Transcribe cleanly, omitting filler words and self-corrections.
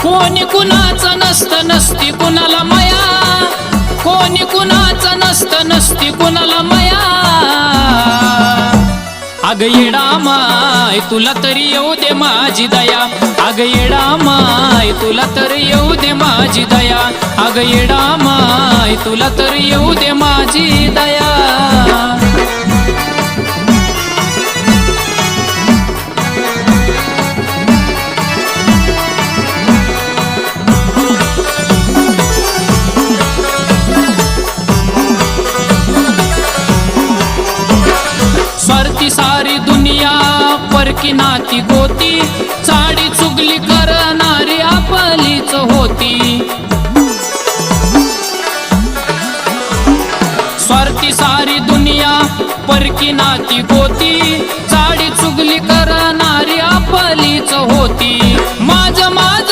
कोणी कुणाचं नसतं नसती कुणाला माया, कोणी कुणाचं नसतं नसती कुणाला माया। अग येडा माय तुला तरी येऊ दे माझी दया, अग येडा माय तुला तरी येऊ दे माझी दया, अग येडा माय तुला तरी येऊ दे माझी दया। स्वार्थी सारी दुनिया परकी नाती गोती, चाडी चुगली करणारी आपलीच होती। स्वार्थी सारी दुनिया परकी नाती गोती, चाडी चुगली करणारी आपलीच होती।